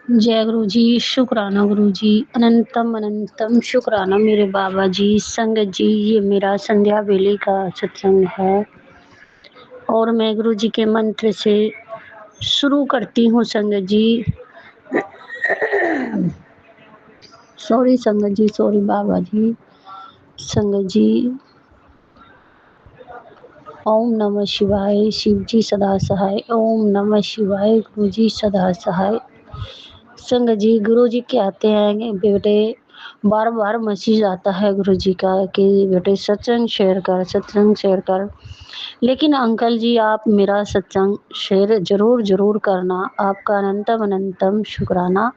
जय गुरु जी, शुक्राना गुरु जी, अनंतम अनंतम शुक्राना मेरे बाबा जी। संगत जी, ये मेरा संध्या वेले का सत्संग है और मैं गुरु जी के मंत्र से शुरू करती हूँ। संगत जी, सॉरी संगत जी, सॉरी बाबा जी। संगत जी, ओम नमः शिवाय, शिव जी सदा सहाय। ओम नमः शिवाय, गुरु जी सदा सहाय। संगत जी, गुरु जी कहते हैं कि बेटे, बार बार मैसेज आता है गुरु जी का कि बेटे सत्संग शेयर कर, सत्संग शेयर कर। लेकिन अंकल जी, आप मेरा सत्संग शेयर जरूर जरूर करना। आपका अनंतम अनंतम शुक्राना।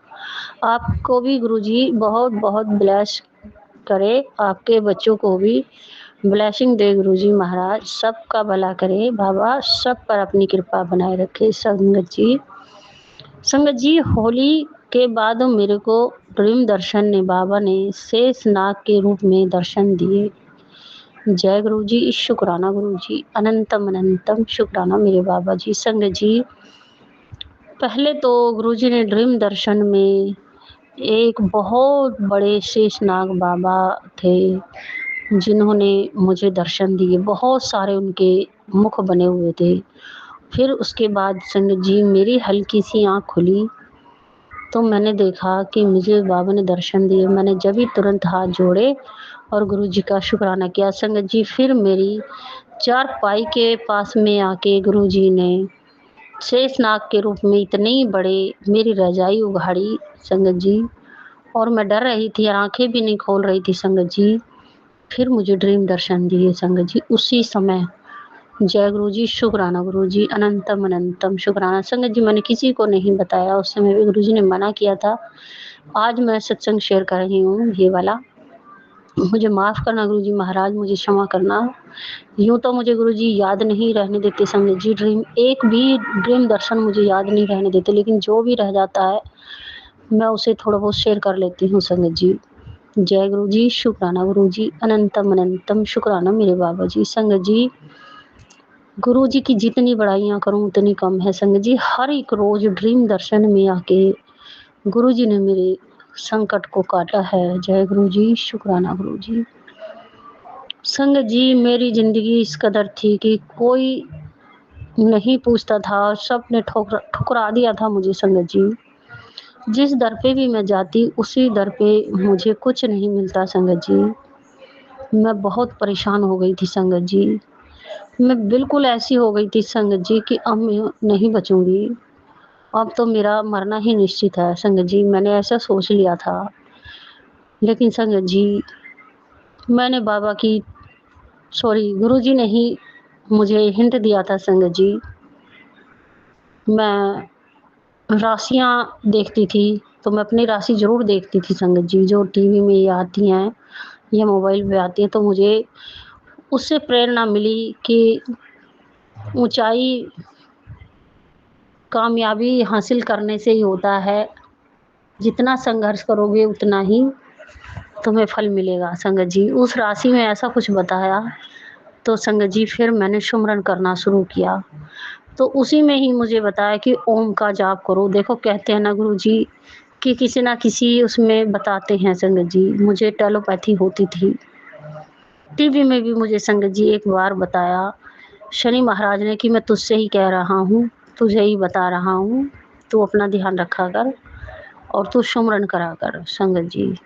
आपको भी गुरु जी बहुत बहुत ब्लेस करे, आपके बच्चों को भी ब्लेसिंग दे गुरु जी महाराज। सबका भला करे बाबा, सब पर अपनी कृपा बनाए रखे। संगत जी, होली के बाद मेरे को ड्रीम दर्शन ने बाबा ने शेष नाग के रूप में दर्शन दिए। जय गुरु जी, शुक्राना गुरु जी, अनंतम अनंतम शुक्राना मेरे बाबा जी। संगत जी, पहले तो गुरु जी ने ड्रीम दर्शन में एक बहुत बड़े शेषनाग बाबा थे जिन्होंने मुझे दर्शन दिए। बहुत सारे उनके मुख बने हुए थे। फिर उसके बाद संगत जी, मेरी हल्की सी आँख खुली तो मैंने देखा कि मुझे बाबा ने दर्शन दिए। मैंने जब ही तुरंत हाथ जोड़े और गुरु जी का शुक्राना किया। संगत जी, फिर मेरी चारपाई के पास में आके गुरु जी ने शेषनाग के रूप में इतने बड़े मेरी रजाई उघाड़ी संगत जी, और मैं डर रही थी, आंखें भी नहीं खोल रही थी संगत जी। फिर मुझे ड्रीम दर्शन दिए संगत जी उसी समय। जय गुरु जी, शुक्राना गुरु जी, अनंतम अनंतम शुक्राना। संगत जी, मैंने किसी को नहीं बताया, उस समय भी गुरु जी ने मना किया था। आज मैं सत्संग शेयर कर रही हूँ ये वाला। मुझे माफ़ करना गुरु जी महाराज, मुझे क्षमा करना। यूँ तो मुझे गुरु जी याद नहीं रहने देते संगत जी, एक भी ड्रीम दर्शन मुझे याद नहीं रहने देते, लेकिन जो भी रह जाता है मैं उसे थोड़ा बहुत शेयर कर लेती हूँ संगत जी। जय गुरु जी, शुक्राना गुरु जी, अनंतम अनंतम शुक्राना मेरे बाबा जी। संगत जी, गुरु जी की जितनी बड़ाइयाँ करूँ उतनी कम है संगत जी। हर एक रोज़ ड्रीम दर्शन में आके गुरु जी ने मेरे संकट को काटा है। जय गुरु जी, शुक्राना गुरु जी। संगत जी, मेरी ज़िंदगी इस कदर थी कि कोई नहीं पूछता था, सबने ठुकरा दिया था मुझे संगत जी। जिस दर पे भी मैं जाती उसी दर पे मुझे कुछ नहीं मिलता संगत जी। मैं बहुत परेशान हो गई थी संगत जी। मैं बिल्कुल ऐसी हो गई थी संगत जी कि अब मैं नहीं बचूँगी। अब तो मेरा मरना ही निश्चित है संगत जी, मैंने ऐसा सोच लिया था। लेकिन संगत जी, मैंने बाबा की सॉरी गुरु जी ने ही मुझे हिंट दिया था संगत जी। मैं राशियाँ देखती थी, तो मैं अपनी राशि ज़रूर देखती थी संगत जी, जो टीवी में ये आती हैं या मोबाइल पे आती हैं, तो मुझे उससे प्रेरणा मिली कि ऊँचाई कामयाबी हासिल करने से ही होता है। जितना संघर्ष करोगे उतना ही तुम्हें फल मिलेगा संगत जी। उस राशि में ऐसा कुछ बताया, तो संगत जी फिर मैंने सुमरन करना शुरू किया। तो उसी में ही मुझे बताया कि ओम का जाप करो। देखो, कहते हैं ना गुरु जी कि किसी ना किसी उसमें बताते हैं संगत जी। मुझे टेलीपैथी होती थी। टीवी में भी मुझे संगत जी एक बार बताया शनि महाराज ने कि मैं तुझसे ही कह रहा हूँ, तुझे ही बता रहा हूँ, तू अपना ध्यान रखा कर और तू सुमरन करा कर संगत जी।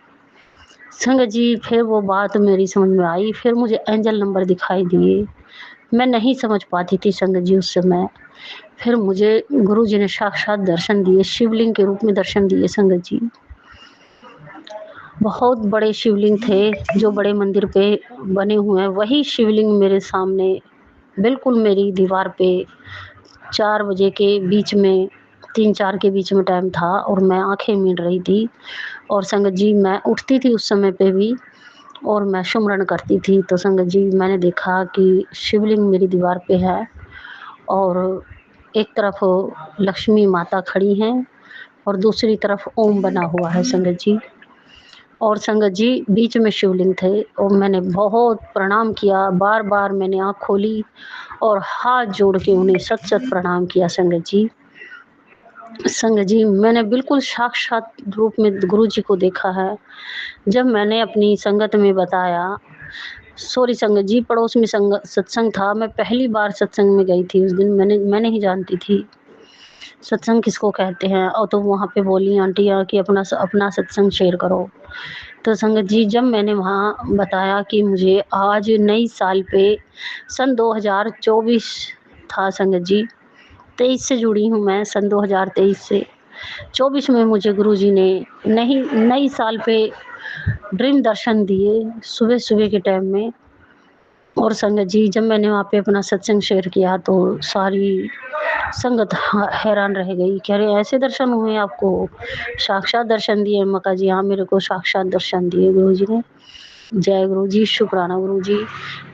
संगत जी, फिर वो बात मेरी समझ में आई, फिर मुझे एंजल नंबर दिखाई दिए। मैं नहीं समझ पाती थी संगत जी उस समय। फिर मुझे गुरु जी ने साक्षात दर्शन दिए, शिवलिंग के रूप में दर्शन दिए संगत जी। बहुत बड़े शिवलिंग थे जो बड़े मंदिर पे बने हुए हैं, वही शिवलिंग मेरे सामने बिल्कुल मेरी दीवार पे 4 बजे के बीच में, 3-4 के बीच में टाइम था और मैं आँखें मीट रही थी। और संगत जी, मैं उठती थी उस समय पे भी और मैं सुमरन करती थी। तो संगत जी, मैंने देखा कि शिवलिंग मेरी दीवार पे है और एक तरफ लक्ष्मी माता खड़ी हैं और दूसरी तरफ ओम बना हुआ है संगत जी। और संगत जी, बीच में शिवलिंग थे और मैंने बहुत प्रणाम किया। बार-बार मैंने आँख खोली और हाथ जोड़ के उन्हें सत-सत प्रणाम किया संगत जी। संग जी, मैंने बिल्कुल साक्षात रूप में गुरु जी को देखा है। जब मैंने अपनी संगत में बताया, सॉरी संगत जी, पड़ोस में सत्संग था, मैं पहली बार सत्संग में गई थी उस दिन, मैं नहीं जानती थी, सत्संग किसको कहते हैं। और तो वहाँ पे बोली आंटियाँ कि अपना सत्संग शेयर करो। तो संगत जी, जब मैंने वहाँ बताया कि मुझे आज नई साल पे सन 2024 था संगत जी, 23 से जुड़ी हूँ मैं, सन 2023 से। 24 में मुझे गुरुजी ने नई साल पे ड्रीम दर्शन दिए, सुबह-सुबह के टाइम में। और संगत जी, जब मैंने वहाँ पे अपना सत्संग शेयर किया तो सारी संगत हैरान रह गई कि अरे ऐसे दर्शन हुए आपको, साक्षात दर्शन दिए। मैं कहा जी हाँ, मेरे को साक्षात दर्शन दिए गुरुजी ने। जय गुरु जी, शुक्राना गुरु जी।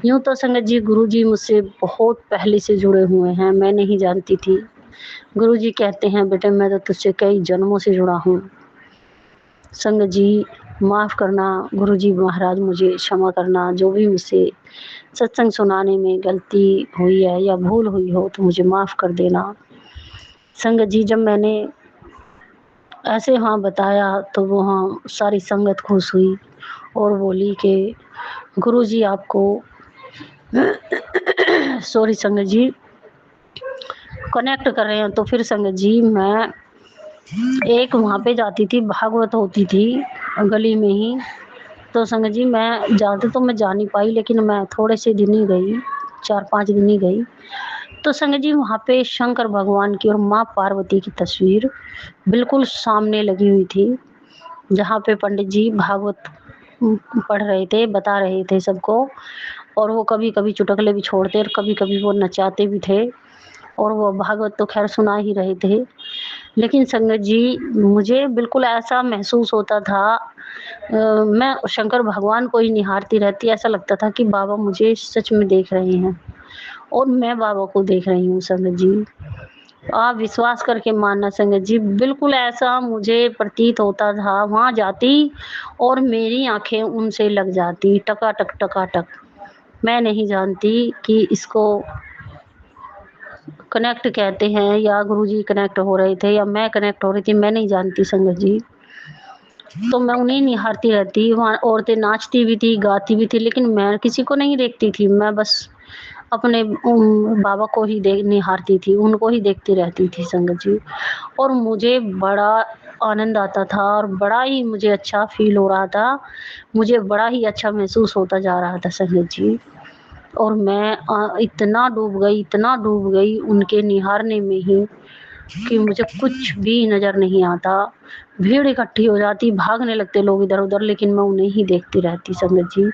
यूँ तो संगत जी, गुरु जी मुझसे बहुत पहले से जुड़े हुए हैं, मैं नहीं जानती थी। गुरु जी कहते हैं बेटे मैं तो तुझसे कई जन्मों से जुड़ा हूँ। संगत जी माफ़ करना, गुरु जी महाराज मुझे क्षमा करना, जो भी मुझसे सत्संग सुनाने में गलती हुई है या भूल हुई हो तो मुझे माफ़ कर देना। संगत जी, जब मैंने ऐसे हाँ बताया तो वो हाँ सारी संगत खुश हुई और बोली कि गुरु जी आपको सॉरी संगत जी, कनेक्ट कर रहे हैं। तो फिर संगत जी, मैं एक वहाँ पे जाती थी, भागवत होती थी गली में ही। तो संगत जी, मैं ज़्यादा तो मैं जा नहीं पाई, लेकिन मैं थोड़े से दिन ही गई, 4-5 दिन ही गई। तो संगत जी, वहाँ पे शंकर भगवान की और माँ पार्वती की तस्वीर बिल्कुल सामने लगी हुई थी, जहाँ पे पंडित जी भागवत पढ़ रहे थे, बता रहे थे सबको। और वो कभी-कभी चुटकुले भी छोड़ते और कभी-कभी वो नचाते भी थे, और वो भागवत तो ख़ैर सुना ही रहे थे। लेकिन संगत जी, मुझे बिल्कुल ऐसा महसूस होता था, मैं शंकर भगवान को ही निहारती रहती, ऐसा लगता था कि बाबा मुझे सच में देख रहे हैं और मैं बाबा को देख रही हूँ संगत जी। आप विश्वास करके मानना संगत जी, बिल्कुल ऐसा मुझे प्रतीत होता था, वहाँ जाती और मेरी आँखें उनसे लग जाती, टकाटक, टकाटक। मैं नहीं जानती कि इसको कनेक्ट कहते हैं या गुरुजी कनेक्ट हो रहे थे या मैं कनेक्ट हो रही थी, मैं नहीं जानती संगत जी। तो मैं उन्हें निहारती रहती, वहाँ औरतें नाचती भी थी, गाती भी थी, लेकिन मैं किसी को नहीं देखती थी, मैं बस अपने बाबा को ही निहारती थी, उनको ही देखती रहती थी संगत जी। और मुझे बड़ा आनंद आता था और बड़ा ही मुझे अच्छा फ़ील हो रहा था, मुझे बड़ा ही अच्छा महसूस होता जा रहा था संगत जी। और मैं इतना डूब गई उनके निहारने में ही कि मुझे कुछ भी नज़र नहीं आता। भीड़ इकट्ठी हो जाती, भागने लगते लोग इधर-उधर, लेकिन मैं उन्हें ही देखती रहती संगत जी।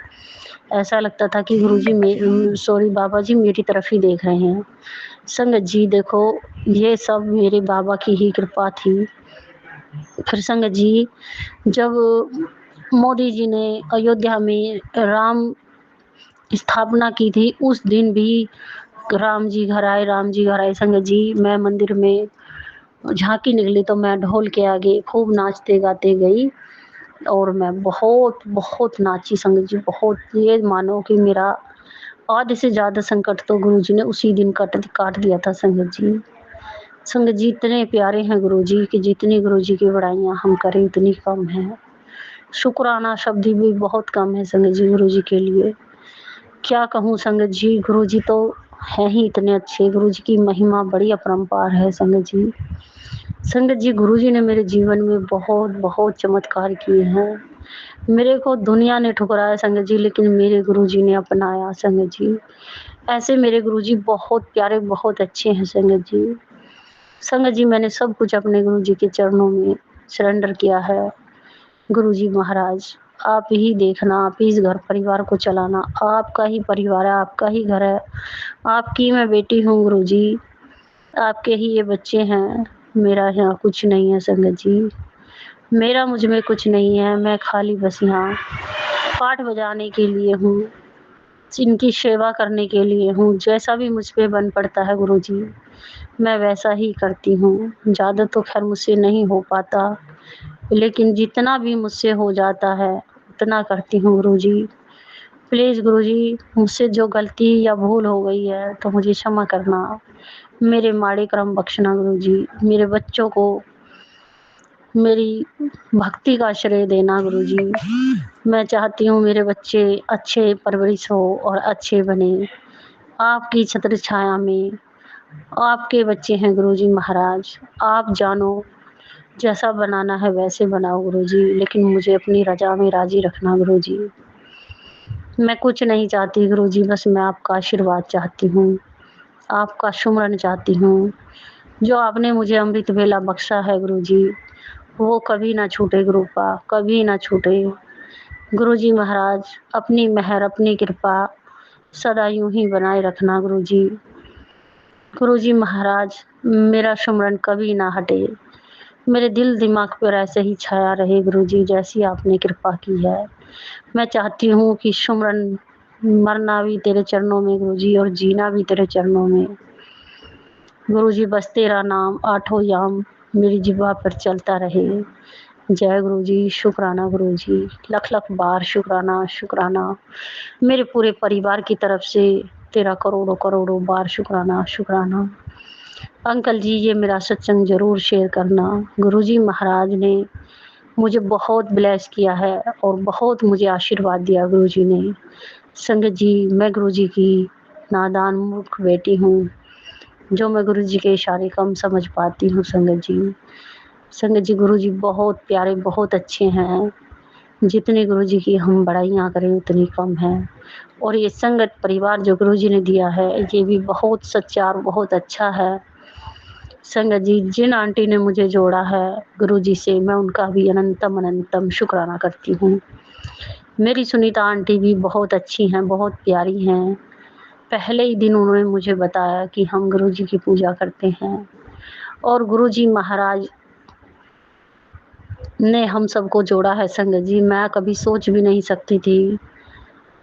ऐसा लगता था कि गुरुजी सॉरी बाबा जी मेरी तरफ ही देख रहे हैं। संगत जी देखो, ये सब मेरे बाबा की ही कृपा थी। फिर संगत जी, जब मोदी जी ने अयोध्या में राम स्थापना की थी, उस दिन भी राम जी घर आए, राम जी घर आए संगत जी। मैं मंदिर में झांकी निकली तो मैं ढोल के आगे खूब नाचते गाते गई और मैं बहुत बहुत नाची संगत जी, बहुत। ये मानो कि मेरा आधे से ज़्यादा संकट तो गुरुजी ने उसी दिन काट दिया था संगत जी। संगत जी, इतने प्यारे हैं गुरुजी कि जितनी गुरुजी की बड़ाइयाँ हम करें उतनी कम है। शुक्राना शब्द भी बहुत कम है संगत जी गुरुजी के लिए। क्या कहूँ संगत जी, गुरुजी तो हैं ही इतने अच्छे, गुरुजी की महिमा बड़ी अपरंपार है संगत जी। संगत जी, गुरुजी ने मेरे जीवन में बहुत-बहुत चमत्कार किए हैं। मेरे को दुनिया ने ठुकराया संगत जी, लेकिन मेरे गुरुजी ने अपनाया संगत जी। ऐसे मेरे गुरुजी बहुत प्यारे, बहुत अच्छे हैं संगत जी। संगत जी, मैंने सब कुछ अपने गुरुजी के चरणों में सरेंडर किया है। गुरुजी महाराज, आप ही देखना, आप ही इस घर परिवार को चलाना, आपका ही परिवार है, आपका ही घर है, आपकी मैं बेटी हूँ गुरुजी, आपके ही ये बच्चे हैं, मेरा यहाँ कुछ नहीं है संगत जी। मेरा मुझ में कुछ नहीं है, मैं खाली बस यहाँ पाठ बजाने के लिए हूँ, इनकी सेवा करने के लिए हूँ, जैसा भी मुझ पे बन पड़ता है गुरुजी, मैं वैसा ही करती हूँ। ज़्यादा तो ख़ैर मुझसे नहीं हो पाता, लेकिन जितना भी मुझसे हो जाता है, उतना करती हूँ गुरुजी। प्लीज़ गुरुजी मुझसे जो गलती या भूल हो गई है तो मुझे क्षमा करना। मेरे माड़े कर्म बख्शना गुरुजी। मेरे बच्चों को मेरी भक्ति का श्रेय देना गुरुजी। मैं चाहती हूँ मेरे बच्चे अच्छे परवरिश हो और अच्छे बने। आपकी छत्र छाया में आपके बच्चे हैं गुरुजी महाराज। आप जानो जैसा बनाना है वैसे बनाओ गुरुजी, लेकिन मुझे अपनी रज़ा में राज़ी रखना गुरुजी। मैं कुछ नहीं चाहती गुरुजी, बस मैं आपका आशीर्वाद चाहती हूँ, आपका सुमरन चाहती हूँ। जो आपने मुझे अमृत वेला बख्शा है गुरुजी, वो कभी ना छूटे गुरुपा, कभी ना छूटे। गुरुजी महाराज अपनी मेहर, अपनी कृपा सदा यूँ ही बनाए रखना गुरुजी। गुरुजी महाराज मेरा सुमरन कभी ना हटे, मेरे दिल दिमाग पर ऐसे ही छाया रहे गुरुजी जैसी आपने कृपा की है। मैं चाहती हूँ कि सुमरन मरना भी तेरे चरणों में गुरुजी और जीना भी तेरे चरणों में। गुरुजी बस तेरा नाम आठों याम मेरी जिह्वा पर चलता रहे। जय गुरुजी, शुक्राना गुरुजी, लख लख बार शुक्राना शुक्राना। मेरे पूरे परिवार की तरफ से तेरा करोड़ों करोड़ों बार शुक्राना शुक्राना। अंकल जी ये मेरा सत्संग ज़रूर शेयर करना। गुरुजी महाराज ने मुझे बहुत ब्लेस किया है और बहुत मुझे आशीर्वाद दिया गुरुजी ने। संगत जी मैं गुरुजी की नादान मूर्ख बेटी हूँ, जो मैं गुरुजी के इशारे कम समझ पाती हूँ। संगत जी गुरुजी बहुत प्यारे, बहुत अच्छे हैं। जितनी गुरुजी की हम बड़ाइयाँ करें उतनी कम है। और ये संगत परिवार जो गुरुजी ने दिया है ये भी बहुत सच्चा और बहुत अच्छा है। संगत जी जिन आंटी ने मुझे जोड़ा है गुरुजी से, मैं उनका भी अनंतम अनंतम शुक्राना करती हूँ। मेरी सुनीता आंटी भी बहुत अच्छी हैं, बहुत प्यारी हैं। पहले ही दिन उन्होंने मुझे बताया कि हम गुरुजी की पूजा करते हैं और गुरुजी महाराज ने हम सबको जोड़ा है। संगत जी मैं कभी सोच भी नहीं सकती थी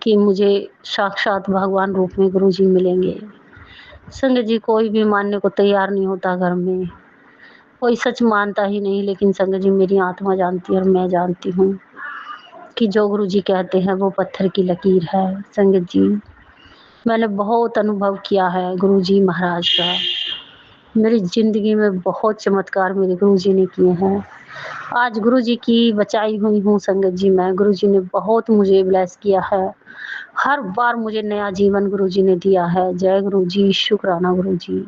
कि मुझे साक्षात भगवान रूप में गुरुजी मिलेंगे। संगत जी कोई भी मानने को तैयार नहीं होता घर में, कोई सच मानता ही नहीं, लेकिन संगत जी मेरी आत्मा जानती है और मैं जानती हूँ कि जो गुरुजी कहते हैं वो पत्थर की लकीर है। संगत जी मैंने बहुत अनुभव किया है गुरुजी महाराज का। मेरी ज़िंदगी में बहुत चमत्कार मेरे गुरुजी ने किए हैं। आज गुरुजी की बचाई हुई हूँ संगत जी मैं। गुरुजी ने बहुत मुझे ब्लेस किया है। हर बार मुझे नया जीवन गुरुजी ने दिया है। जय गुरुजी, शुक्राना गुरुजी,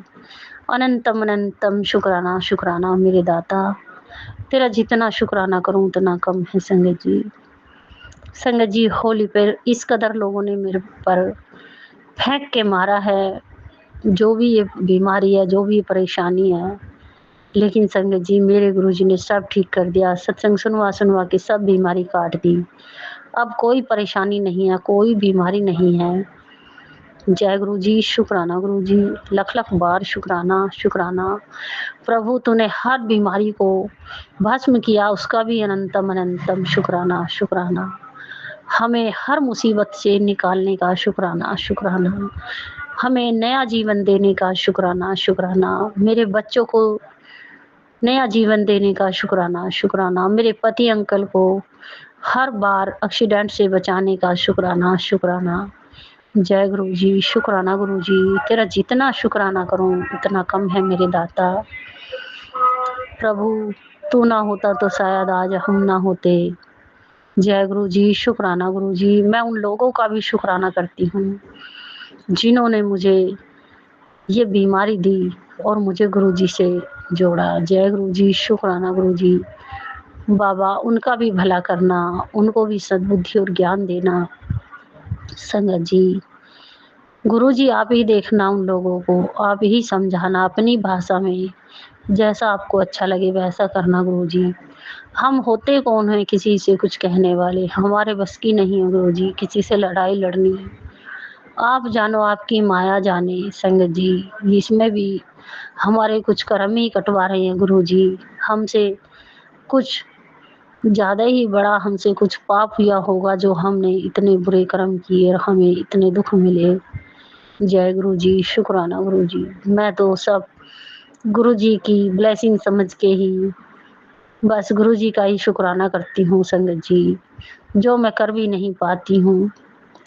अनंतम अनंतम शुक्राना शुक्राना मेरे दाता। तेरा जितना शुक्राना करूँ उतना कम है संगत जी। संगत जी होली पर इस कदर लोगों ने मेरे पर फेंक के मारा है, जो भी ये बीमारी है, जो भी ये परेशानी है, लेकिन संगत जी मेरे गुरुजी ने सब ठीक कर दिया। सत्संग सुनवा सुनवा के सब बीमारी काट दी। अब कोई परेशानी नहीं है, कोई बीमारी नहीं है। जय गुरुजी, शुक्राना गुरुजी, लख लख बार शुक्राना शुक्राना। प्रभु तूने हर बीमारी को भस्म किया, उसका भी अनंतम अनंतम शुक्राना शुक्राना। हमें हर मुसीबत से निकालने का शुक्राना शुक्राना। हमें नया जीवन देने का शुक्राना शुक्राना। मेरे बच्चों को नया जीवन देने का शुक्राना शुक्राना। मेरे पति अंकल को हर बार एक्सीडेंट से बचाने का शुक्राना शुक्राना। जय गुरुजी, शुक्राना गुरुजी, तेरा जितना शुक्राना करूं उतना कम है मेरे दाता। प्रभु तू ना होता तो शायद आज हम ना होते। जय गुरुजी, शुक्राना गुरुजी। मैं उन लोगों का भी शुक्राना करती हूँ जिन्होंने मुझे ये बीमारी दी और मुझे गुरुजी से जोड़ा। जय गुरुजी, शुक्राना गुरुजी। बाबा उनका भी भला करना, उनको भी सद्बुद्धि और ज्ञान देना। संगत जी गुरुजी आप ही देखना उन लोगों को, आप ही समझाना अपनी भाषा में, जैसा आपको अच्छा लगे वैसा करना गुरुजी। हम होते कौन हैं किसी से कुछ कहने वाले, हमारे बस की नहीं है गुरुजी किसी से लड़ाई लड़नी। आप जानो, आपकी माया जाने संगत जी। इसमें भी हमारे कुछ कर्म ही कटवा रहे हैं गुरुजी। हमसे कुछ ज़्यादा ही बड़ा हमसे कुछ पाप हुआ होगा जो हमने इतने बुरे कर्म किए और हमें इतने दुख मिले। जय गुरुजी, शुक्राना गुरुजी। मैं तो सब गुरुजी की ब्लेसिंग समझ के ही बस गुरुजी का ही शुक्राना करती हूँ संगत जी, जो मैं कर भी नहीं पाती हूँ।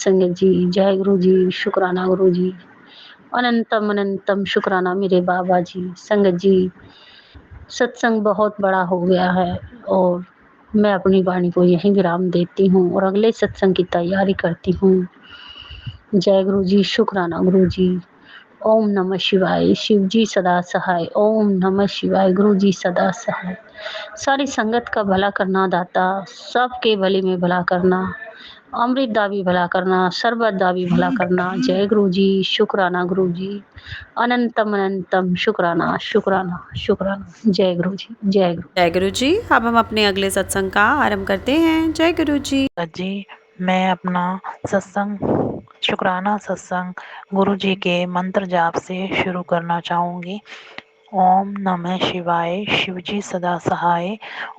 सत्संग जी। जय गुरु जी, शुक्राना गुरु जी, अनंतम अनंतम शुक्राना मेरे बाबा जी। संगत जी, सत्संग बहुत बड़ा हो गया है और मैं अपनी वाणी को यहीं विराम देती हूँ और अगले सत्संग की तैयारी करती हूँ। जय गुरु जी, शुक्राना गुरु जी। ओम नमः शिवाय। शिव जी सदा सहाय। ओम नमः शिवाय। गुरु जी सदा सहाय। सारी संगत का भला करना दाता, सबके भले में भला करना, अमृत दा भी भला करना, सरबत दा भी भला करना। जय गुरु जी, शुक्राना गुरु जी, अनंतम अनंतम शुक्राना शुक्राना शुक्राना। जय गुरु जी, जय गुरु। जय गुरु जी। अब हम अपने अगले सत्संग का आरंभ करते हैं। जय गुरु जी। जी, मैं अपना सत्संग शुक्राना सत्संग गुरु जी के मंत्र जाप से शुरू करना चाहूँगी। ओम नमः शिवाय। शिव जी सदा सहाय।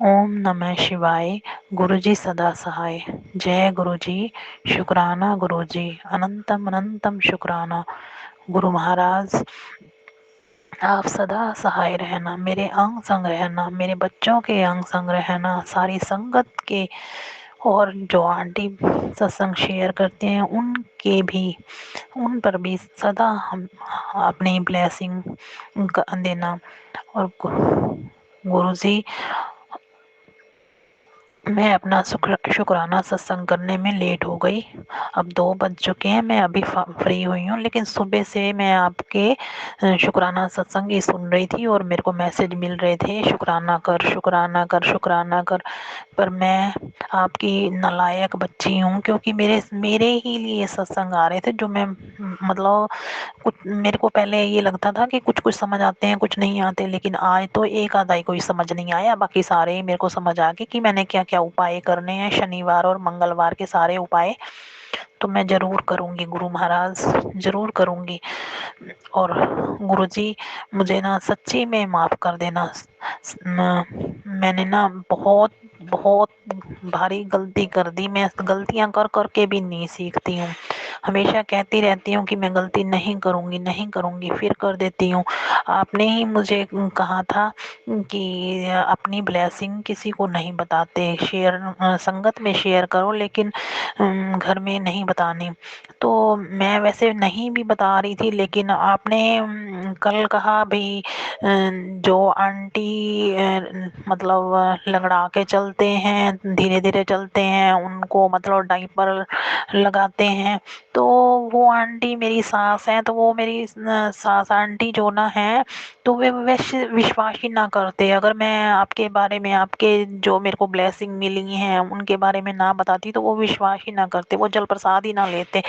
ओम नमः शिवाय। गुरु जी सदा सहाय। जय गुरु जी, शुक्राना गुरु जी, अनंतम अनंतम शुक्राना। गुरु महाराज, आप सदा सहाय रहना, मेरे अंग संग रहना, मेरे बच्चों के अंग संग रहना, सारी संगत के, और जो आंटी सत्संग शेयर करते हैं उनके भी, उन पर भी सदा हम अपनी ब्लेसिंग देना। और गुरु जी, मैं अपना शुक्राना सत्संग करने में लेट हो गई। अब 2 बज चुके हैं, मैं अभी फ्री हुई हूँ, लेकिन सुबह से मैं आपके शुक्राना सत्संग ही सुन रही थी और मेरे को मैसेज मिल रहे थे शुक्राना कर, शुक्राना कर, शुक्राना कर। पर मैं आपकी नालायक बच्ची हूँ, क्योंकि मेरे ही लिए सत्संग आ रहे थे, जो मैं मतलब कुछ, मेरे को पहले ये लगता था कि कुछ कुछ समझ आते हैं, कुछ नहीं आते, लेकिन आज तो एक आधा ही कोई समझ नहीं आया, बाकी सारे ही मेरे को समझ आ गए कि मैंने क्या क्या उपाय करने हैं। शनिवार और मंगलवार के सारे उपाय तो मैं ज़रूर करूँगी गुरु महाराज, ज़रूर करूँगी। और गुरुजी, मुझे ना सच्ची में माफ़ कर देना। मैंने ना बहुत बहुत भारी गलती कर दी। मैं गलतियां कर कर के भी नहीं सीखती हूँ, हमेशा कहती रहती हूँ कि मैं गलती नहीं करूँगी, नहीं करूँगी, फिर कर देती हूँ। आपने ही मुझे कहा था कि अपनी ब्लेसिंग किसी को नहीं बताते, शेयर संगत में शेयर करो, लेकिन घर में नहीं बतानी। तो मैं वैसे नहीं भी बता रही थी, लेकिन आपने कल कहा भाई जो आंटी मतलब लंगड़ा के चलते हैं, धीरे धीरे चलते हैं, उनको मतलब डाइपर लगाते हैं, तो वो आंटी मेरी सास है, तो वो मेरी सास आंटी जो ना है, तो वे वैसे विश्वास ही ना करते। अगर मैं आपके बारे में, आपके जो मेरे को ब्लेसिंग मिली हैं उनके बारे में ना बताती, तो वो विश्वास ही ना करते, वो जल प्रसाद ही ना लेते,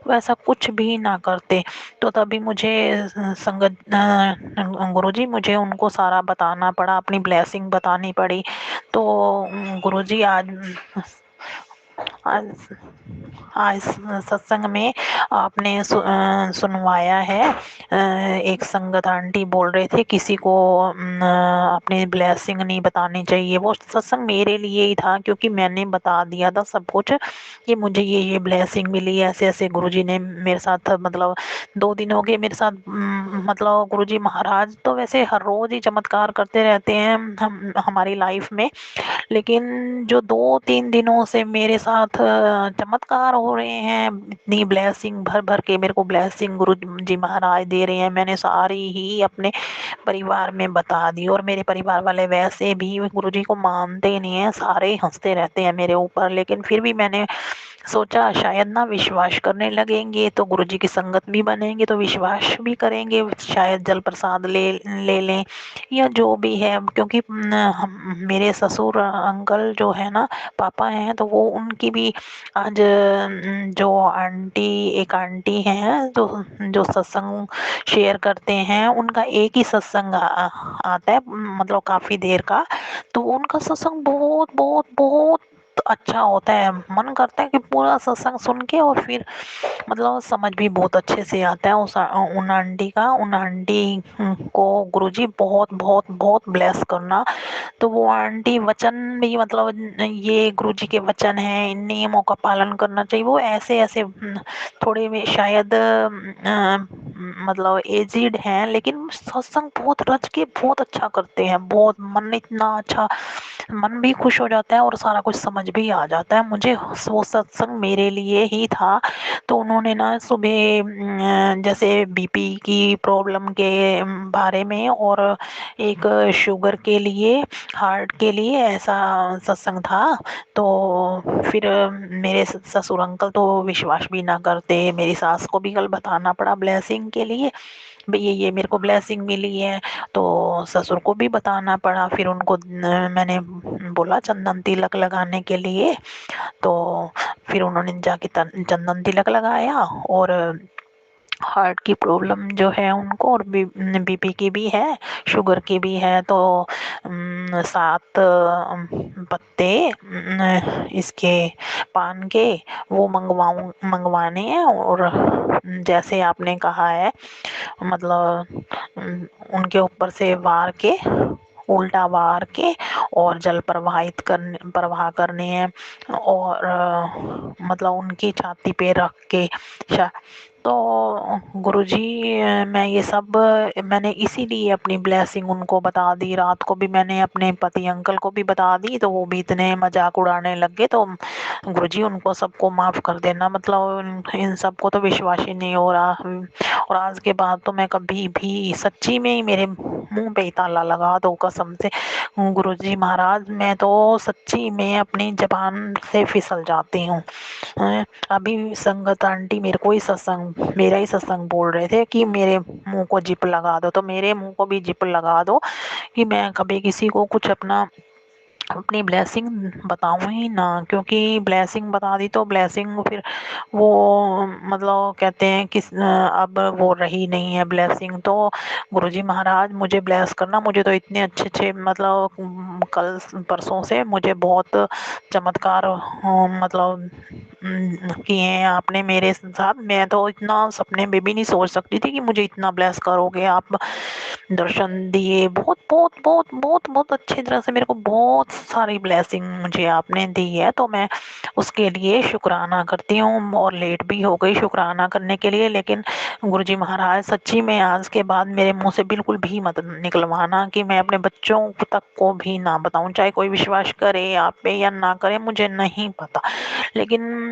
वैसा कुछ भी ना करते। तो तभी मुझे संगत गुरुजी, मुझे उनको सारा बताना पड़ा, अपनी ब्लेसिंग बतानी पड़ी। तो गुरुजी, आज आज सत्संग में आपने सुनवाया है। एक संगत आंटी बोल रहे थे किसी को अपनी ब्लेसिंग नहीं बतानी चाहिए। वो सत्संग मेरे लिए ही था, क्योंकि मैंने बता दिया था सब कुछ कि मुझे ये ब्लेसिंग मिली, ऐसे ऐसे गुरुजी ने मेरे साथ, मतलब 2 दिन हो गए मेरे साथ। मतलब गुरुजी महाराज तो वैसे हर रोज ही चमत्कार करते रहते हैं हमारी लाइफ में, लेकिन जो 2-3 दिनों से मेरे साथ चमत्कार हो रहे हैं, इतनी ब्लेसिंग भर भर के मेरे को ब्लेसिंग गुरु जी महाराज दे रहे हैं, मैंने सारी ही अपने परिवार में बता दी। और मेरे परिवार वाले वैसे भी गुरु जी को मानते नहीं है, सारे हंसते रहते हैं मेरे ऊपर, लेकिन फिर भी मैंने सोचा शायद ना विश्वास करने लगेंगे तो गुरुजी की संगत भी बनेंगे, तो विश्वास भी करेंगे, शायद जल प्रसाद ले ले लें या जो भी है। क्योंकि मेरे ससुर अंकल जो है ना, पापा हैं, तो वो उनकी भी आज जो आंटी, एक आंटी हैं जो जो सत्संग शेयर करते हैं, उनका एक ही सत्संग आता है, मतलब काफ़ी देर का। तो उनका सत्संग बहुत बहुत बहुत अच्छा होता है, मन करता है कि पूरा सत्संग सुन के, और फिर मतलब समझ भी बहुत अच्छे से आता है उन आंटी का। उन आंटी को गुरुजी बहुत बहुत बहुत ब्लेस करना। तो वो आंटी वचन भी, मतलब ये गुरुजी के वचन हैं, इन नियमों का पालन करना चाहिए, वो ऐसे ऐसे थोड़े में शायद मतलब एजिड हैं, लेकिन सत्संग बहुत रच के बहुत अच्छा करते हैं, बहुत मन इतना अच्छा, मन भी खुश हो जाता है और सारा कुछ समझ आज भी आ जाता है मुझे। वो सत्संग मेरे लिए ही था। तो उन्होंने ना सुबह जैसे बीपी की प्रॉब्लम के बारे में और एक शुगर के लिए, हार्ट के लिए ऐसा सत्संग था। तो फिर मेरे ससुर अंकल तो विश्वास भी ना करते, मेरी सास को भी कल बताना पड़ा ब्लेसिंग के लिए, भैया ये मेरे को ब्लेसिंग मिली है। तो ससुर को भी बताना पड़ा। फिर उनको मैंने बोला चंदन तिलक लगाने के लिए। तो फिर उन्होंने जाके चंदन तिलक लगाया। और हार्ट की प्रॉब्लम जो है उनको, और बीपी की भी है, शुगर की भी है। तो 7 पत्ते इसके पान के वो मंगवाने हैं। और जैसे आपने कहा है, मतलब उनके ऊपर से वार के, उल्टा वार के और जल प्रवाह करने हैं। और मतलब उनकी छाती पे रख के तो गुरुजी, मैं ये सब मैंने इसीलिए अपनी ब्लेसिंग उनको बता दी। रात को भी मैंने अपने पति अंकल को भी बता दी, तो वो भी इतने मजाक उड़ाने लग गए। तो गुरुजी उनको सबको माफ कर देना, मतलब इन सबको तो विश्वास ही नहीं हो रहा। और आज के बाद तो मैं कभी भी, सच्ची में ही मेरे मुंह पे ही ताला लगा दो कसम से गुरुजी महाराज, मैं तो सच्ची में अपनी जबान से फिसल जाती हूँ। अभी संगत आंटी मेरे को ही सत्संग, मेरा ही सत्संग बोल रहे थे कि मेरे मुंह को जिप लगा दो, तो मेरे मुंह को भी जिप लगा दो कि मैं कभी किसी को कुछ अपनी ब्लेसिंग बताऊं ही ना। क्योंकि ब्लेसिंग बता दी तो ब्लेसिंग फिर वो, मतलब कहते हैं कि अब वो रही नहीं है ब्लेसिंग। तो गुरुजी महाराज मुझे ब्लेस करना। मुझे तो इतने अच्छे अच्छे, मतलब कल परसों से मुझे बहुत चमत्कार मतलब किए हैं आपने मेरे साथ। मैं तो इतना सपने में भी नहीं सोच सकती थी कि मुझे इतना ब्लेस करोगे आप। दर्शन दिए, बहुत बहुत बहुत बहुत बहुत अच्छी तरह से मेरे को बहुत सारी ब्लेसिंग मुझे आपने दी है। तो मैं उसके लिए शुक्राना करती हूँ। और लेट भी हो गई शुक्राना करने के लिए, लेकिन गुरुजी महाराज सच्ची में आज के बाद मेरे मुंह से बिल्कुल भी मत निकलवाना कि मैं अपने बच्चों तक को भी ना बताऊं। चाहे कोई विश्वास करे आप पे या ना करे, मुझे नहीं पता, लेकिन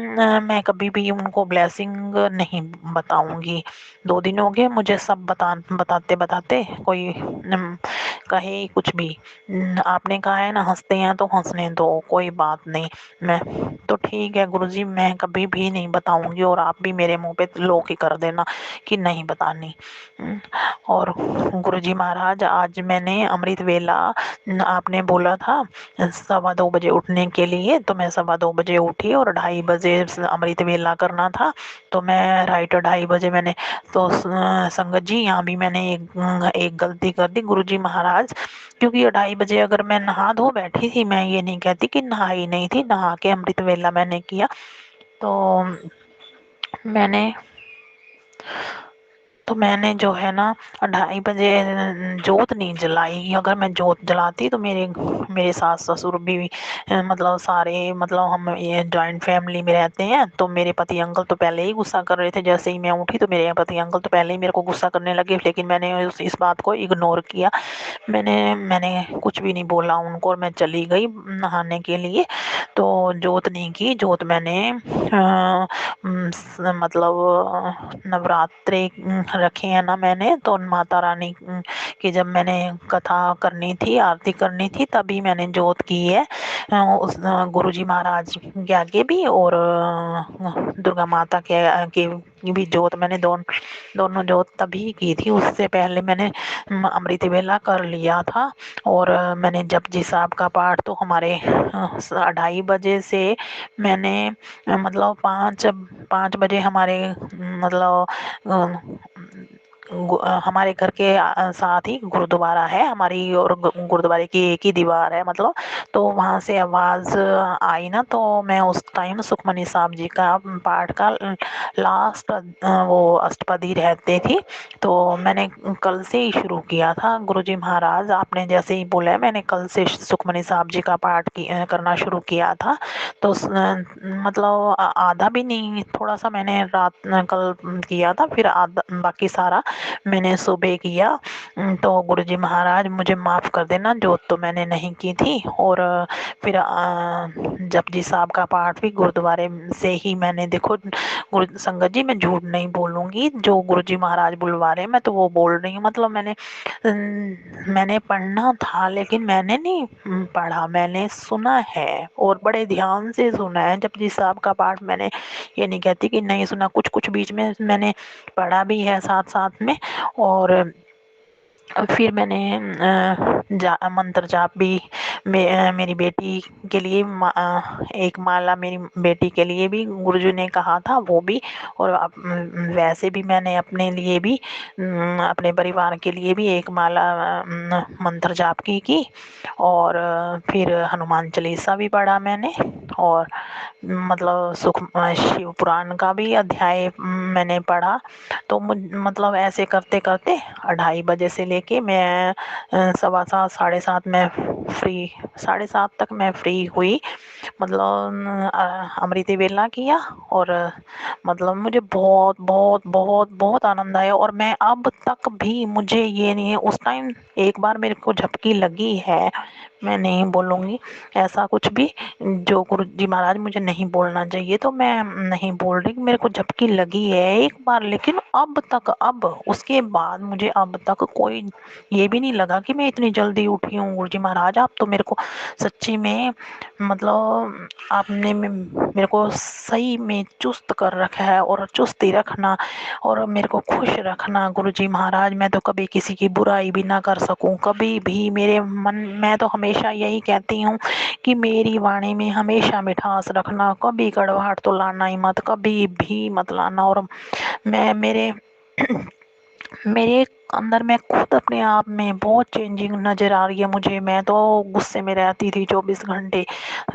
मैं कभी भी उनको ब्लेसिंग नहीं बताऊंगी। 2 दिन हो गए मुझे सब बताते बताते, कोई कहे कुछ भी। आपने कहा है ना हंसते हैं तो हंसने दो, कोई बात नहीं। मैं तो ठीक है गुरुजी, मैं कभी भी नहीं बताऊंगी। और आप भी मेरे मुंह पे लोक ही कर देना कि नहीं बतानी। और गुरुजी महाराज आज मैंने अमृत वेला, आपने बोला था 2:15 बजे उठने के लिए, तो मैं 2:15 बजे उठी और 2:30 बजे अमृत वेला करना था। तो मैं राइट 2:30 बजे मैंने, तो संगत जी यहाँ भी मैंने एक गलती कर दी गुरुजी महाराज। क्योंकि 2:30 बजे अगर मैं नहा धो बैठी थी, मैं ये नहीं कहती कि नहाई नहीं थी, नहा के अमृत वेला मैंने किया। तो मैंने जो है ना 2:30 बजे जोत नहीं जलाई। अगर मैं जोत जलाती तो मेरे सास ससुर भी मतलब सारे, मतलब हम ये जॉइंट फैमिली में रहते हैं। तो मेरे पति अंकल तो पहले ही गुस्सा कर रहे थे। जैसे ही मैं उठी तो मेरे पति अंकल तो पहले ही मेरे को गुस्सा करने लगे, लेकिन मैंने इस बात को इग्नोर किया। मैंने कुछ भी नहीं बोला उनको, और मैं चली गई नहाने के लिए। तो जोत नहीं की। जोत मैंने मतलब नवरात्रे रखे हैं ना मैंने, तो माता रानी की जब मैंने कथा करनी थी, आरती करनी थी, तभी मैंने जोत की है। उस गुरुजी महाराज के आगे भी, और दुर्गा माता के भी जोत मैंने दोनों जोत तभी की थी। उससे पहले मैंने अमृत वेला कर लिया था। और मैंने जपजी साहब का पाठ तो हमारे 2:30 बजे से मैंने मतलब 5 बजे हमारे मतलब हमारे घर के साथ ही गुरुद्वारा है हमारी, और गुरुद्वारे की एक ही दीवार है मतलब। तो वहाँ से आवाज़ आई ना, तो मैं उस टाइम सुखमनी साहब जी का पाठ का लास्ट वो अष्टपदी रहते थी। तो मैंने कल से ही शुरू किया था। गुरुजी महाराज आपने जैसे ही बोला है, मैंने कल से सुखमनी साहब जी का पाठ करना शुरू किया था। तो मतलब आधा भी नहीं, थोड़ा सा मैंने रात कल किया था, फिर आधा बाकी सारा मैंने सुबह किया। तो गुरुजी महाराज मुझे माफ़ कर देना, जो तो मैंने नहीं की थी। और फिर जपजी साहब का पाठ भी गुरुद्वारे से ही मैंने, देखो गुरु संगत जी मैं झूठ नहीं बोलूँगी, जो गुरुजी महाराज बुलवा रहे हैं मैं तो वो बोल रही हूँ। मतलब मैंने पढ़ना था लेकिन मैंने नहीं पढ़ा, मैंने सुना है और बड़े ध्यान से सुना है। जपजी साहब का पाठ मैंने, ये नहीं कहती कि नहीं सुना, कुछ कुछ बीच में मैंने पढ़ा भी है साथ साथ में। और फिर मैंने मंत्र जाप भी मेरी बेटी के लिए एक माला मेरी बेटी के लिए भी गुरुजी ने कहा था, वो भी। और वैसे भी मैंने अपने लिए भी अपने परिवार के लिए भी एक माला मंत्र जाप की। और फिर हनुमान चालीसा भी पढ़ा मैंने। और मतलब शिव पुराण का भी अध्याय मैंने पढ़ा। तो मतलब ऐसे करते करते 2:30 बजे से लेके मैं 7:15 7:30 में फ्री, 7:30 तक मैं फ्री हुई। मतलब अमृत वेला किया। और मतलब मुझे बहुत बहुत बहुत बहुत आनंद आया। और मैं अब तक भी, मुझे ये नहीं है, उस टाइम एक बार मेरे को झपकी लगी है, मैं नहीं बोलूँगी ऐसा कुछ भी जो गुरुजी महाराज मुझे नहीं बोलना चाहिए, तो मैं नहीं बोल रही, मेरे को झपकी लगी है एक बार। लेकिन अब तक, अब उसके बाद मुझे अब तक कोई ये भी नहीं लगा कि मैं इतनी जल्दी उठी हूँ। गुरुजी महाराज आप तो मेरे को सच्ची में, मतलब आपने मेरे को सही में चुस्त कर रखा है, और चुस्ती रखना और मेरे को खुश रखना गुरुजी महाराज। मैं तो कभी किसी की बुराई भी ना कर सकूं, कभी भी मेरे मन, मैं तो हमेशा यही कहती हूँ कि मेरी वाणी में हमेशा मिठास रखना, कभी कड़वाहट तो लाना ही मत, कभी भी मत लाना। और मैं मेरे मेरे अंदर में खुद अपने आप में बहुत चेंजिंग नज़र आ रही है मुझे। मैं तो गुस्से में रहती थी 24 घंटे,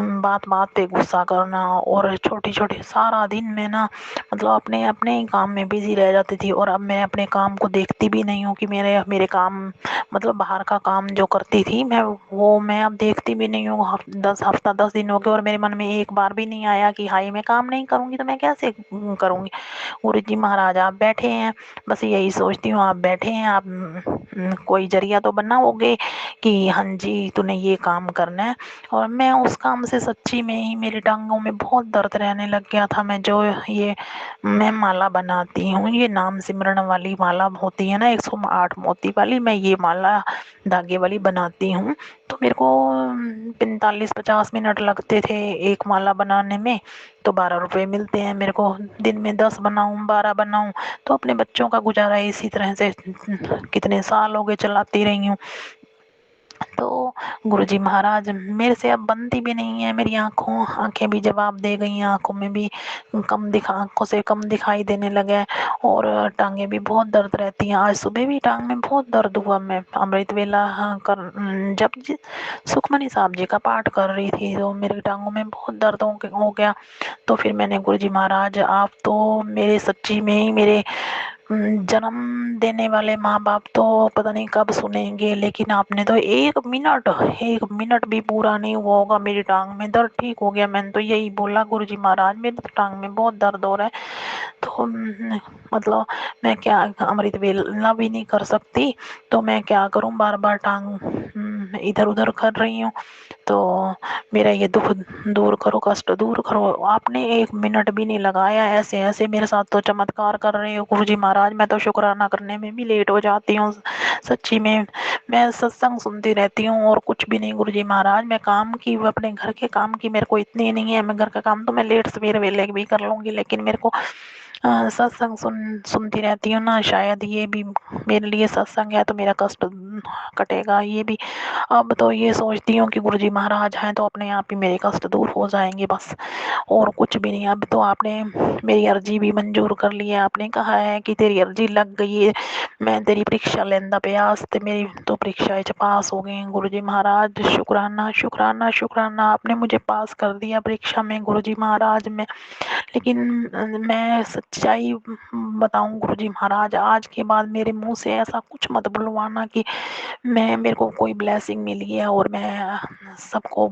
बात बात पे गुस्सा करना, और छोटी छोटी सारा दिन मैं ना, मतलब अपने अपने ही काम में बिजी रह जाती थी। और अब मैं अपने काम को देखती भी नहीं हूँ कि मेरे मेरे काम, मतलब बाहर का काम जो करती थी मैं, वो मैं अब देखती भी नहीं हूँ। 10 दिन हो गए और मेरे मन में एक बार भी नहीं आया कि हाय मैं काम नहीं करूँगी तो मैं कैसे करूँगी। गुरु जी महाराज आप बैठे हैं, बस यही सोचती हूँ आप बैठे हैं, आप कोई जरिया तो बनाओगे कि हाँ जी तूने ये काम करना है। और मैं उस काम से सच्ची में ही मेरी टांगों में बहुत दर्द रहने लग गया था। मैं जो ये मैं माला बनाती हूँ, ये नाम सिमरन वाली माला होती है ना 108 मोती वाली, मैं ये माला धागे वाली बनाती हूँ। तो मेरे को 45-50 मिनट लगते थे एक माला बनाने में, तो 12 रुपए मिलते हैं मेरे को। दिन में 10 बनाऊँ 12 बनाऊँ तो अपने बच्चों का गुजारा इसी तरह से कितने साल हो गए चलाती रही हूँ। तो गुरुजी महाराज मेरे से अब बनती भी नहीं है, मेरी आंखें भी जवाब दे गई हैं, आंखों में भी आंखों से कम दिखाई देने लगे। और टांगे भी बहुत दर्द रहती हैं। आज सुबह भी टांग में बहुत दर्द हुआ। मैं अमृत वेला जब सुखमनी साहब जी का पाठ कर रही थी तो मेरी टांगों में बहुत दर्द हो गया। तो फिर मैंने गुरुजी महाराज आप तो मेरे सच्ची में ही मेरे जन्म देने वाले माँ बाप तो पता नहीं कब सुनेंगे, लेकिन आपने तो 1 मिनट भी पूरा नहीं हुआ होगा मेरी टांग में दर्द ठीक हो गया। मैंने तो यही बोला गुरुजी महाराज मेरी तो टांग में बहुत दर्द हो रहा है। तो मतलब मैं क्या अमृत वेला भी नहीं कर सकती, तो मैं क्या करूं, बार बार टांग इधर उधर कर रही हूँ। तो मेरा ये दुख दूर करो, कष्ट दूर करो। आपने 1 मिनट भी नहीं लगाया, ऐसे ऐसे मेरे साथ तो चमत्कार कर रहे हो गुरुजी महाराज। मैं तो शुक्राना करने में भी लेट हो जाती हूँ सच्ची में। मैं सत्संग सुनती रहती हूँ और कुछ भी नहीं गुरुजी महाराज। मैं काम की, अपने घर के काम की मेरे को इतनी नहीं है। मैं घर का काम तो मैं लेट सवेर वेले भी कर लूँगी, लेकिन मेरे को सत्संग सुनती रहती हूँ ना, शायद ये भी मेरे लिए सत्संग है तो मेरा कष्ट कटेगा ये भी। अब तो ये सोचती हूँ कि गुरुजी महाराज हैं तो अपने आप ही मेरे कष्ट दूर हो जाएंगे बस, और कुछ भी नहीं। अब तो आपने मेरी अर्जी भी मंजूर कर ली है, आपने कहा है कि तेरी अर्जी लग गई है, मैं तेरी परीक्षा लेंदा प्रयास, ते मेरी तो परीक्षा पास हो गई। गुरुजी महाराज शुक्राना शुक्राना शुक्राना, आपने मुझे पास कर दिया परीक्षा में गुरुजी महाराज में। लेकिन मैं सच्चाई बताऊं गुरुजी महाराज, आज के बाद मेरे मुंह से ऐसा कुछ मत बुलवाना कि मेरे को कोई ब्लेसिंग मिली है और मैं सबको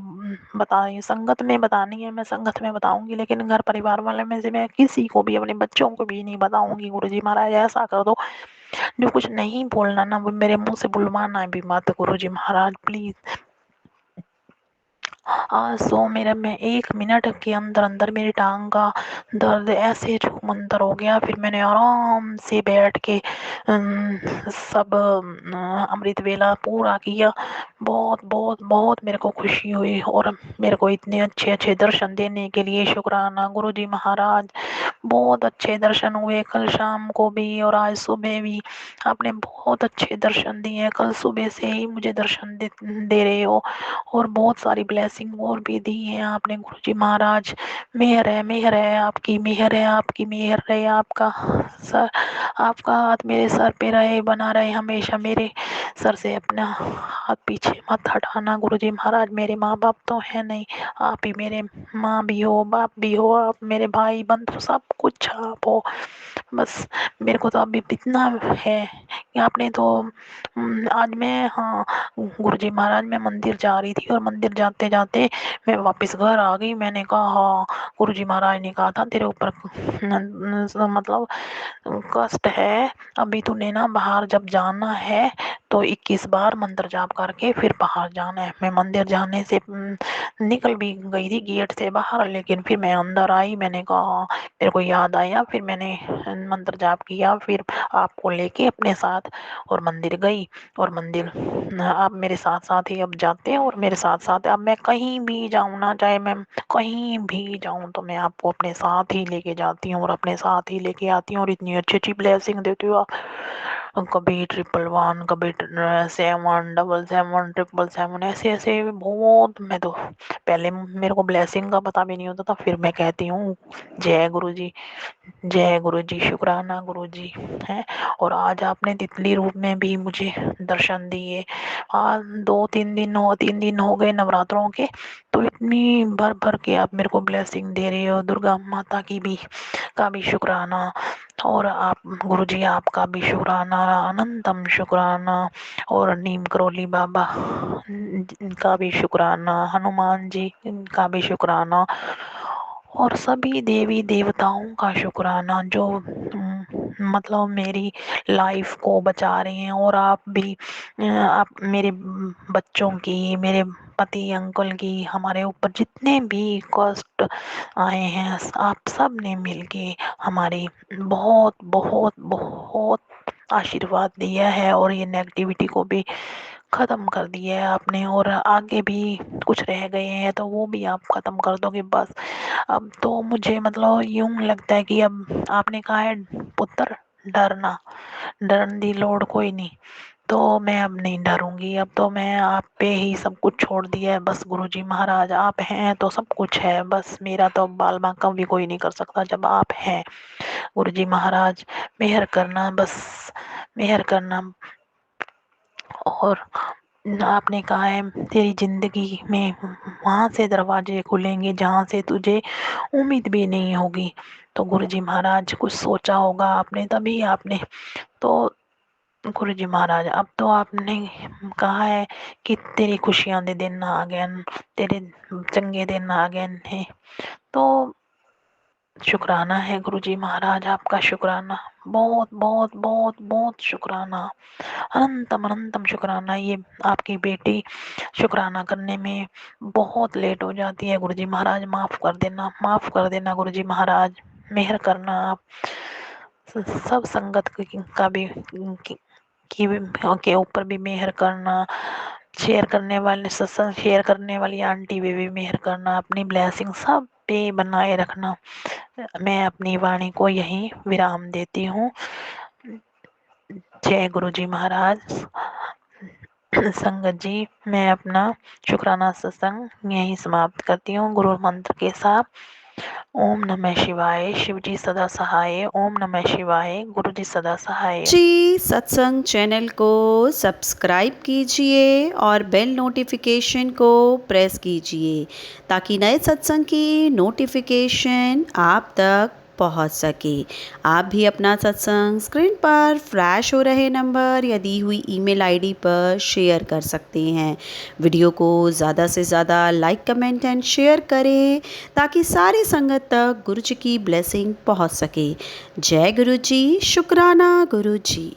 बता रही हूँ। संगत में बतानी है मैं संगत में बताऊंगी, लेकिन घर परिवार वाले में से मैं किसी को भी, अपने बच्चों को भी नहीं बताऊंगी। गुरुजी महाराज ऐसा कर दो जो कुछ नहीं बोलना ना वो मेरे मुंह से बुलवाना भी मत गुरुजी महाराज प्लीज। आज तो मेरा मैं 1 मिनट के अंदर अंदर मेरी टांग का दर्द ऐसे छूमंतर हो गया। फिर मैंने आराम से बैठ के सब अमृत वेला पूरा किया। बहुत बहुत बहुत मेरे को खुशी हुई और मेरे को इतने अच्छे अच्छे दर्शन देने के लिए शुक्राना गुरुजी महाराज। बहुत अच्छे दर्शन हुए कल शाम को भी और आज सुबह भी। आपने बहुत अच्छे दर्शन दिए, कल सुबह से ही मुझे दर्शन दे रहे हो और बहुत सारी ब्लेसिंग और भी दी है आपने गुरुजी महाराज। मेहर है आपकी, मेहर है आपकी, मेहर रहे आपका सर, आपका हाथ मेरे सर पे रहे, बना रहे हमेशा। मेरे सर से अपना हाथ पीछे मत हटाना गुरुजी महाराज। मेरे माँ बाप तो है नहीं, आप ही मेरे माँ भी हो, बाप भी हो, आप मेरे भाई बंधु सब कुछ आप हो। बस मेरे को तो अभी इतना है कि आपने तो आज मैं, हाँ गुरुजी महाराज, मैं मंदिर जा रही थी और मंदिर जाते जाते मैं वापस घर आ गई। मैंने कहा हाँ गुरुजी महाराज ने कहा था तेरे ऊपर मतलब कष्ट है, अभी तूने ना बाहर जब जाना है तो 21 बार मंत्र जाप करके फिर बाहर जाना है। मैं मंदिर जाने से निकल भी गई थी गेट से बाहर, लेकिन फिर मैं अंदर आई। मैंने कहा हाँ, मेरे को याद आया, फिर मैंने मंत्र जाप किया, फिर आपको लेके अपने साथ और मंदिर गई। और मंदिर आप मेरे साथ साथ ही अब जाते हैं और मेरे साथ साथ अब मैं कहीं भी जाऊँ ना, चाहे मैं कहीं भी जाऊँ तो मैं आपको अपने साथ ही लेके जाती हूँ और अपने साथ ही लेके आती हूँ और इतनी अच्छी अच्छी ब्लेसिंग देती हूँ आप। कभी 111, कभी 7 7 7 ऐसे ऐसे बहुत। मैं तो पहले मेरे को ब्लेसिंग का पता भी नहीं होता था, फिर मैं कहती हूँ जय गुरु जी, जय गुरु जी, शुक्राना गुरु जी है। और आज आपने तितली रूप में भी मुझे दर्शन दिए। आज 3 दिन हो गए नवरात्रों के, तो इतनी भर भर के आप मेरे को ब्लेसिंग दे रहे हो। दुर्गा माता की भी का भी शुक्राना और आप गुरु जी आपका भी शुक्राना, अनंतम शुक्राना। और नीम करोली बाबा का भी शुक्राना, हनुमान जी का भी शुक्राना और सभी देवी देवताओं का शुक्राना जो मतलब मेरी लाइफ को बचा रहे हैं। और आप भी आप मेरे बच्चों की, मेरे पति अंकल की, हमारे ऊपर जितने भी कष्ट आए हैं आप सब ने मिलके हमारी बहुत बहुत बहुत आशीर्वाद दिया है और ये नेगेटिविटी को भी ख़त्म कर दिया है आपने। और आगे भी कुछ रह गए हैं तो वो भी आप ख़त्म कर दोगे बस। अब तो मुझे मतलब यूं लगता है कि अब आपने कहा है पुत्र डरना, डरन दी लोड़ कोई नहीं, तो मैं अब नहीं डरूंगी। अब तो मैं आप पे ही सब कुछ छोड़ दिया है बस। गुरुजी महाराज आप हैं तो सब कुछ है, बस मेरा तो बाल बांका भी कोई नहीं कर सकता जब आप हैं। गुरुजी महाराज मेहर करना, बस मेहर करना। और आपने कहा है तेरी जिंदगी में वहां से दरवाजे खुलेंगे जहां से तुझे उम्मीद भी नहीं होगी। तो गुरुजी महाराज कुछ सोचा होगा आपने तभी आपने तो गुरुजी महाराज अब तो आपने कहा है कि तेरी खुशियां दे दिन आ गए, तेरे चंगे दिन आ गए हैं। तो शुक्राना है गुरुजी महाराज, आपका शुक्राना, बहुत बहुत बहुत बहुत शुक्राना, अनंतम अनंतम शुक्राना। ये आपकी बेटी शुक्राना करने में बहुत लेट हो जाती है गुरुजी महाराज, माफ़ कर देना, माफ़ कर देना गुरुजी महाराज, मेहर करना आप। सब संगत का भी के ऊपर भी मेहर करना, शेयर करने वाले सत्संग शेयर करने वाली आंटी भी मेहर करना, अपनी ब्लेसिंग सब पे बनाए रखना। मैं अपनी वाणी को यहीं विराम देती हूँ। जय गुरु जी महाराज। संगत जी मैं अपना शुक्राना सत्संग यहीं समाप्त करती हूँ गुरु मंत्र के साथ। ओम नमः शिवाय, शिव जी सदा सहाय। ओम नमः शिवाय, गुरु जी सदा सहाय। जी सत्संग चैनल को सब्सक्राइब कीजिए और बेल नोटिफिकेशन को प्रेस कीजिए ताकि नए सत्संग की नोटिफिकेशन आप तक पहुंच सके। आप भी अपना सत्संग स्क्रीन पर फ्लैश हो रहे नंबर या दी हुई ईमेल आईडी पर शेयर कर सकते हैं। वीडियो को ज़्यादा से ज़्यादा लाइक कमेंट एंड शेयर करें ताकि सारी संगत तक गुरु जी की ब्लेसिंग पहुंच सके। जय गुरु जी, शुक्राना गुरु जी।